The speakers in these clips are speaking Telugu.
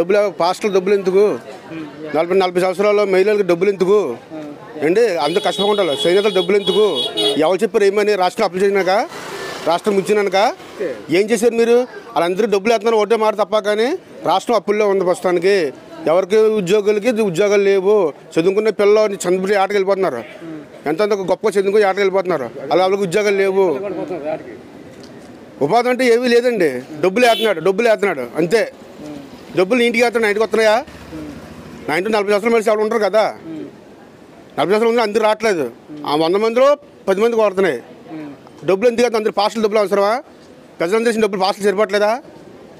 డబ్బులు పాస్టర్లు డబ్బులు ఎందుకు 40 సంవత్సరాల్లో మహిళలకు డబ్బులు ఎందుకు అండి? అంత కష్టపడుకుంటారు. సైనికులు డబ్బులు ఎందుకు? ఎవరు చెప్పారు ఏమని? రాష్ట్రం అప్లై చేసినాక, రాష్ట్రం ముంచినాక ఏం చేశారు మీరు? వాళ్ళందరూ డబ్బులు వేస్తున్నారు ఒకటే మాట తప్ప, కానీ రాష్ట్రం అప్పుల్లో ఉంది ప్రస్తుతానికి. ఎవరికి ఉద్యోగాలు లేవు. చదువుకున్న పిల్లలు చంద్రపురి ఆటకు వెళ్ళిపోతున్నారు. ఎంతంత గొప్ప చదువుకుని ఆటకు వెళ్ళిపోతున్నారు. అలా వాళ్ళకి ఉద్యోగాలు లేవు. ఉపాధి అంటే ఏమీ లేదండి. డబ్బులు వేస్తున్నాడు అంతే. డబ్బులు ఇంటికి వేస్తున్నాడు. ఇంటికి వస్తున్నాయా? నా ఇంట్లో 40 సంవత్సరాలు మనిషి ఎవరు ఉంటారు కదా. 40 సంవత్సరాలు ఉంది, అందరూ రావట్లేదు. ఆ 100 మందిలో 10 మంది కొడుతున్నాయి. డబ్బులు ఎందుకు వేస్తాం? అందరూ పాస్టల్ డబ్బులు అవసరమా? ప్రజలందరూ చేసిన డబ్బులు పాస్టల్ సరిపట్లేదా?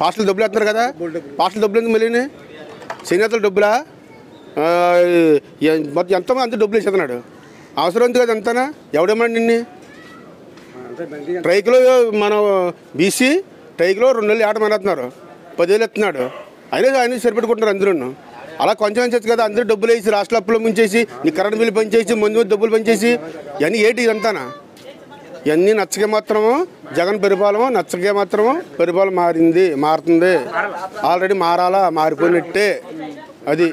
పాస్టల్ డబ్బులు వేస్తున్నారు కదా. పాస్టల్ డబ్బులు ఎందుకు మళ్ళీ? చేనేతల డబ్బులా? మొత్తం ఎంతోమంది అంత డబ్బులు వేసేస్తున్నాడు. అవసరం ఉంది కదా అంతనా? ఎవడేమన్నా నిన్ను? ట్రైక్లో మన బీసీ ట్రైక్లో 2 నెలలు ఏట మానేస్తున్నారు. 10,000 ఇస్తున్నాడు. ఆయన సరిపెట్టుకుంటున్నారు అందరూ. అలా కొంచెం వచ్చేది కదా. అందరూ డబ్బులు వేసి రాష్ట్ర అప్పులో ముంచేసి, నీ కరెంట్ బిల్లు పనిచేసి, మందు డబ్బులు పనిచేసి, ఇవన్నీ ఏంటి ఇదంతానా? ఇవన్నీ నచ్చకే మాత్రము జగన్ పరిపాలన మారుతుంది. ఆల్రెడీ మారిపోయినట్టే. అది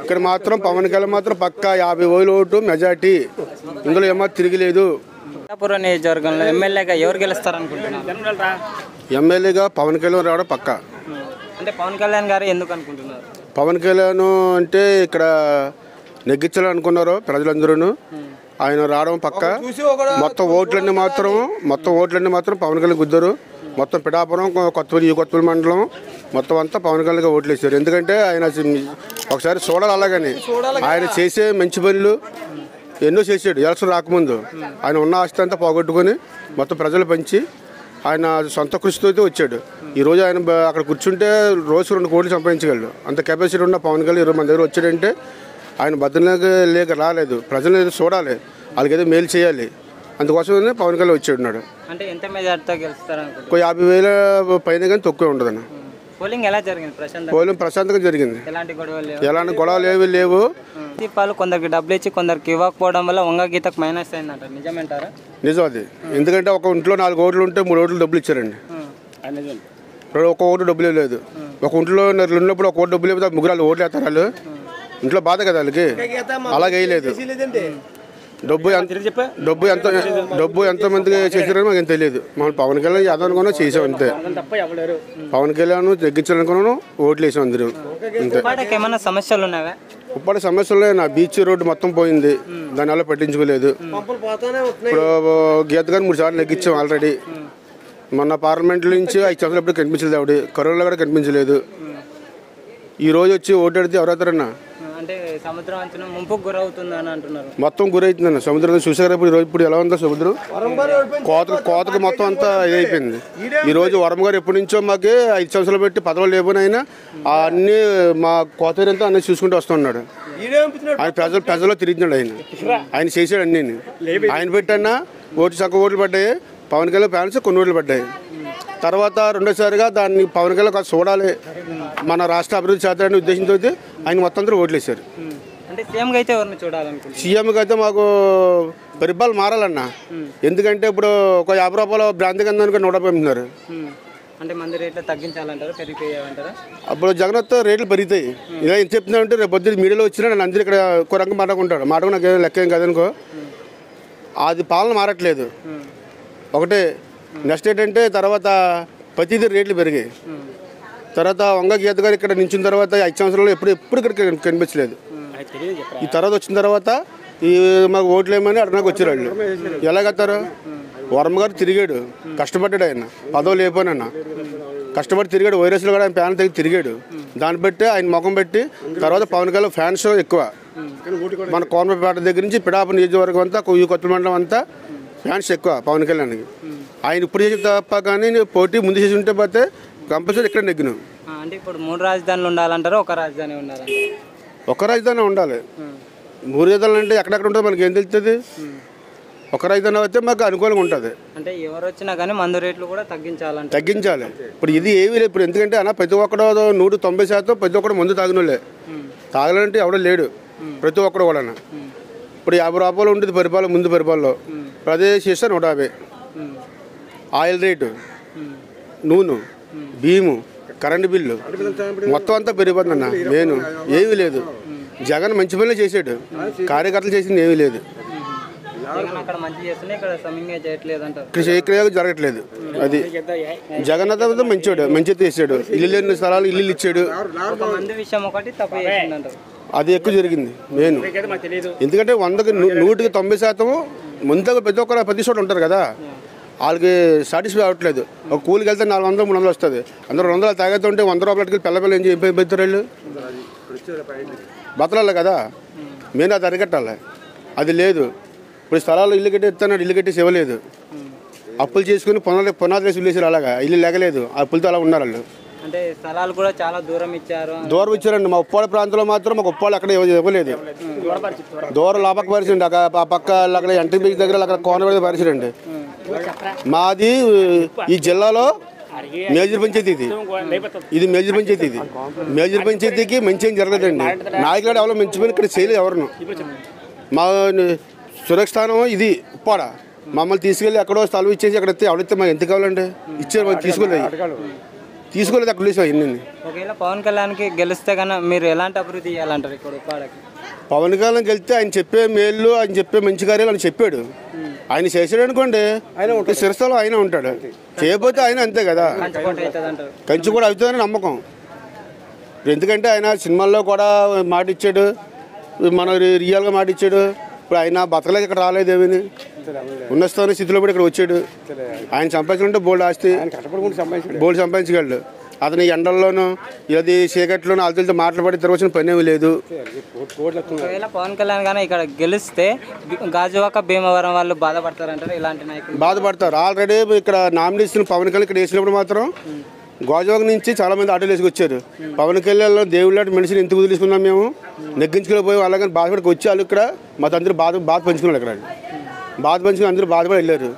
ఇక్కడ మాత్రం పవన్ కళ్యాణ్ మాత్రం పక్కా 50,000 ఓటు మెజార్టీ. ఇందులో ఏమో తిరిగిలేదు. పిఠాపురం నియోజకవర్గంలో ఎమ్మెల్యేగా ఎవరు గెలుస్తారనుకుంటున్నారు? ఎమ్మెల్యేగా పవన్ కళ్యాణ్ రావడం పక్కా. అంటే పవన్ కళ్యాణ్ గారు ఎందుకు అనుకుంటున్నారు? పవన్ కళ్యాణ్ అంటే ఇక్కడ నెగ్గించాలనుకున్నారు ప్రజలందరూ. ఆయన రావడం పక్క. మొత్తం ఓట్లన్నీ మాత్రం పవన్ కళ్యాణ్ గుద్దారు. మొత్తం పిఠాపురం, కొత్తపల్లి మండలం మొత్తం అంతా పవన్ కళ్యాణ్ ఓట్లు వేశారు. ఎందుకంటే ఆయన ఒకసారి చూడాలి. అలాగని ఆయన చేసే మంచి పనులు ఎన్నో చేసాడు. ఎలక్షన్ రాకముందు ఆయన ఉన్న ఆస్తి అంతా పోగొట్టుకొని మొత్తం ప్రజలు పంచి ఆయన సొంత కృషితో అయితే వచ్చాడు. ఈరోజు ఆయన అక్కడ కూర్చుంటే రోజు 2 కోట్లు సంపాదించగలడు. అంత కెపాసిటీ ఉన్న పవన్ కళ్యాణ్ ఈరోజు మన దగ్గర వచ్చాడంటే ఆయన భద్రత రాలేదు. ప్రజలు ఏదో చూడాలి, వాళ్ళకి ఏదో మేలు చేయాలి. అందుకోసమే పవన్ కళ్యాణ్ వచ్చాడున్నాడు. అంటే ఎంత మెజార్టీతో గెలుస్తారు? 50,000 పైన కానీ తక్కువ ఉండదన్న. పోలింగ్ ఎలా జరిగింది? పోలింగ్ ప్రశాంతంగా జరిగింది. ఎలాంటి గొడవలు ఏవి లేవు. దీపాలు కొందరికి డబ్బులు ఇచ్చి కొందరికి ఇవ్వకపోవడం వల్ల వంగగీతకు మైనస్ అయిందంట. నిజమేంటారా? నిజం అది. ఎందుకంటే ఒక ఇంట్లో 4 ఓట్లు ఉంటే 3 ఓట్లు డబ్బులు ఇచ్చారండి. ఒక ఓటు డబ్బులు లేదు. ఒక ఇంట్లో ఉన్నప్పుడు ఒక ఓటు డబ్బులు లేకపోతే 3 ఓట్లు వేస్తారు. వాళ్ళు ఇంట్లో బాధ కదా వాళ్ళకి. అలాగే వేయలేదు. డబ్బు ఎంతో మందికి చేశారని మాకు ఏం తెలియదు. మనం పవన్ కళ్యాణ్ యాదవ్ అనుకున్నా చేసాం అంతే. పవన్ కళ్యాణ్ తగ్గించాలనుకున్నాను, ఓట్లు వేసాం అందరూ అంతే. ఏమైనా సమస్యలు ఉన్నాయా? ఉప్పాడ సమస్యలు నా బీచ్ రోడ్డు మొత్తం పోయింది. దానివల్ల పట్టించుకోలేదు. ఇప్పుడు గీత గారు 3 సార్లు నెగ్గించాం ఆల్రెడీ. మొన్న పార్లమెంట్ నుంచి 5 సంవత్సరాలు ఎప్పుడు కనిపించలేదు. ఆవిడ కరోనాలో కూడా కనిపించలేదు. ఈ రోజు వచ్చి ఓటాడితే ఎవరవుతారన్నా? అంటే సముద్రం అంచనా ముంపుకు గురవుతుందని అంటున్నారు. మొత్తం గురవుతుందన్న. సముద్రం చూసారా ఇప్పుడు ఎలా ఉందో సముద్రం. కోతకు మొత్తం అంతా ఇదైపోయింది. ఈ రోజు వరం గారు ఎప్పటి నుంచో మాకు 5 సంవత్సరాలు పెట్టి పదవులు లేకపోయినా అన్ని మా కోత అంతా అన్నీ చూసుకుంటూ వస్తున్నాడు. ఆయన ప్రజల్లో తిరిగినాడు. ఆయన చేసాడు అన్నీ. ఆయన పెట్టన్నా ఓట్లు పడ్డాయి. పవన్ కళ్యాణ్ ఫ్యాన్స్ కొన్ని ఓట్లు పడ్డాయి. తర్వాత రెండోసారిగా దాన్ని పవన్ కళ్యాణ్ చూడాలి, మన రాష్ట్ర అభివృద్ధి చేద్దామనే ఉద్దేశంతో ఆయన మొత్తం అందరూ ఓట్లు వేశారు. సీఎంకి అయితే మాకు పరిపాలన మారాలన్నా. ఎందుకంటే ఇప్పుడు ఒక 50 రూపాయలు బ్రాంతి కింద 150 అమ్ముతున్నారు. అంటే మంది రేట్లు తగ్గించాలంటారా, పెరిగిపోయాయంటారా? అప్పుడు జగన్ రేట్లు పెరుగుతాయి. ఇలా ఏం చెప్తున్నానంటే రేపు పొద్దున్న మీడియాలో వచ్చినా నేను అందరూ ఇక్కడ ఒక రంగం మాట్లాడుకుంటాడు. మాటకు నాకు లెక్క ఏం కాదనుకో. అది పాలన మారట్లేదు ఒకటే. నెక్స్ట్ ఏంటంటే తర్వాత ప్రతిదీ రేట్లు పెరిగాయి. తర్వాత వంగ గీత గారు ఇక్కడ నించిన తర్వాత 5 సంవత్సరాలు ఎప్పుడు ఇక్కడ కనిపించలేదు. ఈ తర్వాత వచ్చిన తర్వాత ఈ మాకు ఓట్లు ఏమని అడగడానికి వచ్చారు వాళ్ళు. ఎలాగత్తారు? వర్మ గారు తిరిగాడు, కష్టపడ్డాడు. ఆయన పదవులు లేకపోయినా కష్టపడి తిరిగాడు. వైరస్లో కూడా ఆయన ప్యాన్ తగ్గి తిరిగాడు. దాన్ని బట్టి ఆయన ముఖం పెట్టి తర్వాత పవన్ కళ్యాణ్ ఫ్యాన్స్ ఎక్కువ. మన కోనపేట దగ్గర నుంచి పిఠాపురం నియోజకవర్గం అంతా, కొత్త మండలం అంతా ఫ్యాన్స్ ఎక్కువ పవన్ కళ్యాణ్కి. ఆయన ఇప్పుడు చేసి తప్ప కానీ పోటీ ముందు చేసి ఉంటే పోతే కంపల్సరీ ఇక్కడ నెగ్గిన. అంటే ఇప్పుడు 3 రాజధానులు ఉండాలంటారా, ఒక రాజధాని ఉండాలంటారా? ఒక రాజధాని ఉండాలి. 3 రాజధానులు అంటే ఎక్కడెక్కడ ఉంటుందో మనకి ఏం తెలుస్తుంది. ఒక రాజధాని అయితే మాకు అనుకూలంగా ఉంటుంది. అంటే ఎవరు వచ్చినా కానీ మందు రేట్లు కూడా తగ్గించాలి. ఇప్పుడు ఇది ఏమీ లేదు. ఇప్పుడు ఎందుకంటే అన్న ప్రతి ఒక్కడు 190% ప్రతి ఒక్కడు మందు తాగినోళ్ళే. తాగాలంటే ఎవడో లేడు. ప్రతి ఒక్కడు కూడా ఇప్పుడు 50 రూపాయలు ఉంటుంది పరిపాలన. ముందు పరిపాలనలో ప్రదేశ్ చేస్తే 150. ఆయిల్ రేటు, నూనె, బియ్యము కరెంటు బిల్లు మొత్తం అంతా పెరిగిపోతుంది అన్న. మెయిన్ ఏమీ లేదు. జగన్ మంచి పనులు చేశాడు, కార్యకర్తలు చేసింది ఏమీ లేదు. ఇక్కడ చేయక్రియ జరగట్లేదు. అది జగన్ అయితే మంచివాడు, మంచి చేశాడు. ఇల్లు లేని స్థలాలు ఇల్లు ఇచ్చాడు. అది ఎక్కువ జరిగింది మెయిన్. ఎందుకంటే 100కి 190% ముందుగా ప్రతి ఒక్కరు ప్రతి చోట ఉంటారు కదా, వాళ్ళకి సాటిస్ఫై అవ్వట్లేదు. ఒక కూలికి వెళ్తే 400 300 వస్తుంది. అందరూ 200 తాగేస్తూ ఉంటే 100 రూపాయలకి పిల్ల ఏం పెడతారు వాళ్ళు? బతలాలి కదా, మెయిన్ అది అరికట్టాలి. అది లేదు. ఇప్పుడు స్థలాలు ఇల్లు కట్టి ఇస్తున్నాడు, ఇల్లు కట్టేసి ఇవ్వలేదు. అప్పులు చేసుకుని పునాది వేసి వెళ్ళేసారు. అలాగా ఇల్లు లేగలేదు, అప్పులతో అలా ఉన్నారు వాళ్ళు. అంటే స్థలాలు కూడా చాలా దూరం ఇచ్చారండి. మా ఉప్పాడ ప్రాంతంలో మాత్రం మాకు ఉప్పాడు అక్కడ ఇవ్వలేదు. దూరం లోపలికి పరిచండి. ఆ పక్క అక్కడ ఎంట్రీ బీచ్ దగ్గర అక్కడ కోన మీద పరిచండి. మాది ఈ జిల్లాలో మేజర్ పంచాయతీ ఇది మేజర్ పంచాయతీ. మేజర్ పంచాయతీకి మంచి ఏం జరగలేదండి. నాయకులు ఎవరో మంచి పని ఇక్కడ చేయలేదు ఎవరు. మా సురక్షానం ఇది ఉప్పాడ. మమ్మల్ని తీసుకెళ్ళి ఎక్కడో స్థలం ఇచ్చేసి అక్కడ ఎవరైతే మాకు ఎంత కావాలండి ఇచ్చారు, మాకు తీసుకోలేదు అక్కడ లేసి అయ్యిందండి. ఒకవేళ పవన్ కళ్యాణ్కి గెలిస్తే కన్నా మీరు ఎలాంటి అభివృద్ధి చేయాలంటారు ఇక్కడ ఉప్పాడకి? పవన్ కళ్యాణ్ గెలిస్తే ఆయన చెప్పే మేళ్ళు, ఆయన చెప్పే మంచి కార్యాలు ఆయన చెప్పాడు. ఆయన చేసాడు అనుకోండి, ఆయన శిరస్థలో ఆయన ఉంటాడు. చేయకపోతే ఆయన అంతే కదా, కంచి కూడా అవుతుందని నమ్మకం. ఎందుకంటే ఆయన సినిమాల్లో కూడా మాట ఇచ్చాడు, మన రియల్గా మాట ఇచ్చాడు. ఇప్పుడు ఆయన బతకలేక ఇక్కడ రాలేదు. ఏమని ఉన్న స్థితిలో కూడా ఇక్కడ వచ్చాడు. ఆయన సంపాదించాలంటే బోల్డ్ ఆస్తి, బోల్డ్ సంపాదించగలడు. అతని ఎండల్లోనూ ఇది చీకట్లోనూ వాళ్ళతో మాట్లాడి తిరగవచ్చిన పని ఏమీ లేదు. ఒకవేళ పవన్ కళ్యాణ్ కానీ ఇక్కడ గెలిస్తే గాజువాక భీమవరం వాళ్ళు బాధపడతారంటారు. ఇలాంటి నాయకులు బాధపడతారు. ఆల్రెడీ ఇక్కడ నామినేషన్ పవన్ కళ్యాణ్ ఇక్కడ వేసినప్పుడు మాత్రం గాజువాక నుంచి చాలా మంది ఆటోలు వేసుకొచ్చారు. పవన్ కళ్యాణ్ దేవుళ్ళ మనిషిని ఎందుకు వదిలేసుకున్నాం మేము, నెగ్గించుకుని అలాగని బాధపడికి వచ్చి వాళ్ళు ఇక్కడ మాతో అందరూ బాధ పంచుకున్నారు. ఇక్కడ బాధ పంచుకుని అందరూ బాధపడి వెళ్ళారు.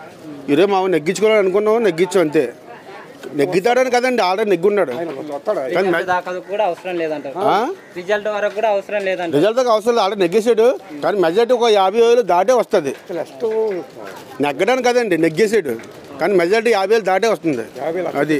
ఈరోజు మా నెగ్గించుకోవాలని అనుకున్నాము, నెగ్గించాం అంతే. నెగ్గుతాడని కదండి, ఆల్రెడీ నెగ్గున్నాడు. రిజల్ట్ వరకు కూడా అవసరం లేదండి. రిజల్ట్ అవసరం లేదు, ఆల్రెడీ నెగ్గేసాడు. కానీ మెజార్టీ ఒక 50,000 దాటే వస్తుంది. నెగ్గడానికి కదండి నెగ్గేసాడు, కానీ మెజార్టీ 50,000 దాటే వస్తుంది. అది